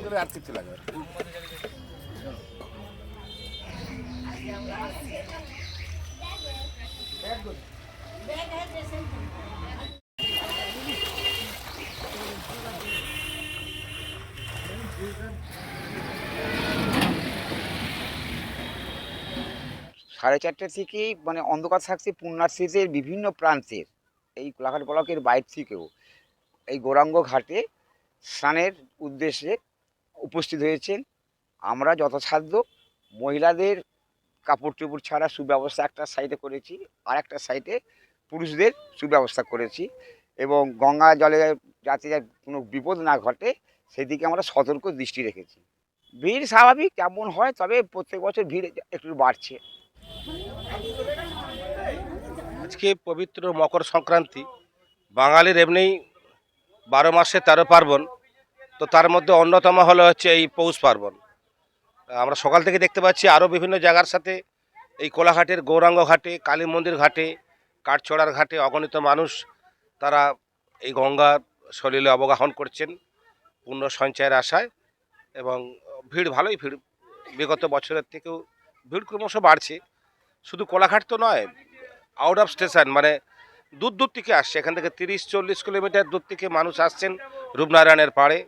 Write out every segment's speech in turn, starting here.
করে আর কিছু লাগবে না। সাড়ে চারটে থেকেই মানে অন্ধকার থাকছে পুণ্যার্থীদের বিভিন্ন প্রান্তের এই কোলাঘাট ব্লকের বাইরে থেকেও এই গৌরাঙ্গ ঘাটে স্নানের উদ্দেশ্যে উপস্থিত হয়েছেন। আমরা যথাসাধ্য মহিলাদের কাপড় চোপড় ছাড়া সুব্যবস্থা একটা সাইডে করেছি, আর একটা সাইডে পুরুষদের সুব্যবস্থা করেছি, এবং গঙ্গা জলে যাতে কোনো বিপদ না ঘটে সেদিকে আমরা সতর্ক দৃষ্টি রেখেছি। ভিড় স্বাভাবিক কেমন হয়, তবে প্রত্যেক বছর ভিড় একটু বাড়ছে। আজকে পবিত্র মকর সংক্রান্তি। বাঙালির এমনিই 12 মাসে 13 পার্বণ, তো তার মধ্যে অন্যতম হলো হচ্ছে এই পৌষ পার্বণ। আমরা সকাল থেকে দেখতে পাচ্ছি আরও বিভিন্ন জায়গার সাথে এই কোলাঘাটের গৌরাঙ্গ ঘাটে, কালী মন্দির ঘাটে, কাঠছড়ার ঘাটে অগণিত মানুষ তারা এই গঙ্গা সলিলে অবগাহন করছেন পুণ্য সঞ্চয়ের আশায়। এবং ভালোই ভিড়, বিগত বছরের থেকেও ভিড় ক্রমশ বাড়ছে। শুধু কোলাঘাট তো নয়, আউট অফ স্টেশন মানে দূর দূর থেকে আসছে, এখান থেকে 30-40 কিলোমিটার দূর থেকে মানুষ আসছেন রূপনারায়ণের পাড়ে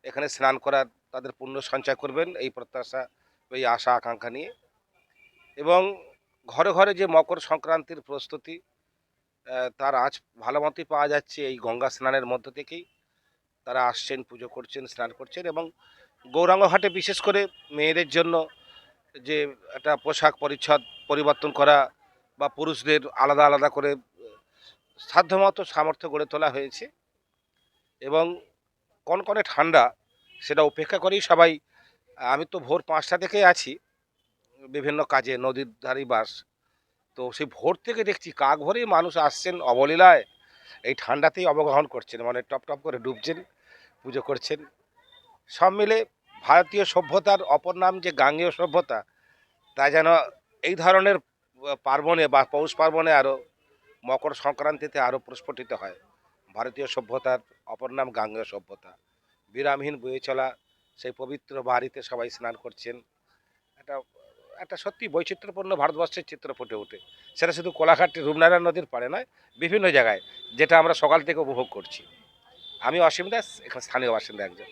এখানে স্নান করার, তাদের পুণ্য সঞ্চয় করবেন এই প্রত্যাশা, এই আশা আকাঙ্ক্ষা নিয়ে। এবং ঘরে ঘরে যে মকর সংক্রান্তির প্রস্তুতি, তার আঁচ ভালো মতোই পাওয়া যাচ্ছে এই গঙ্গা স্নানের মধ্য থেকেই। তারা আসছেন, পুজো করছেন, স্নান করছেন। এবং গৌরাঙ্গ ঘাটে বিশেষ করে মেয়েদের জন্য যে একটা পোশাক পরিচ্ছদ পরিবর্তন করা বা পুরুষদের আলাদা আলাদা করে সাধ্যমতো সামর্থ্য গড়ে তোলা হয়েছে। এবং কনকনে ঠান্ডা সেটা উপেক্ষা করেই সবাই, আমি তো ভোর 5টা থেকেই আছি বিভিন্ন কাজে, নদীর ধারেই বাস, তো সেই ভোর থেকে দেখছি কাক ভরেই মানুষ আসছেন অবলীলায় এই ঠান্ডাতেই অবগাহন করছেন, মানে টপ টপ করে ডুবছেন, পুজো করছেন। সব মিলে ভারতীয় সভ্যতার অপর নাম যে গাঙ্গেয় সভ্যতা, তা যেন এই ধরনের পার্বণে বা পৌষ পার্বণে আরও, মকর সংক্রান্তিতে আরও প্রস্ফুটিত হয়। ভারতীয় সভ্যতার অপর নাম গাঙ্গেয় সভ্যতা। বিরামহীন বয়ে চলা সেই পবিত্র বাড়িতে সবাই স্নান করছেন। একটা একটা সত্যি বৈচিত্র্যপূর্ণ ভারতবর্ষের চিত্র ফুটে ওঠে। সেটা শুধু কোলাঘাট রূপনারায়ণ নদীর পাড়ে নয়, বিভিন্ন জায়গায়, যেটা আমরা সকাল থেকে উপভোগ করছি। আমি অসীম দাস, এখানে স্থানীয় বাসিন্দা একজন।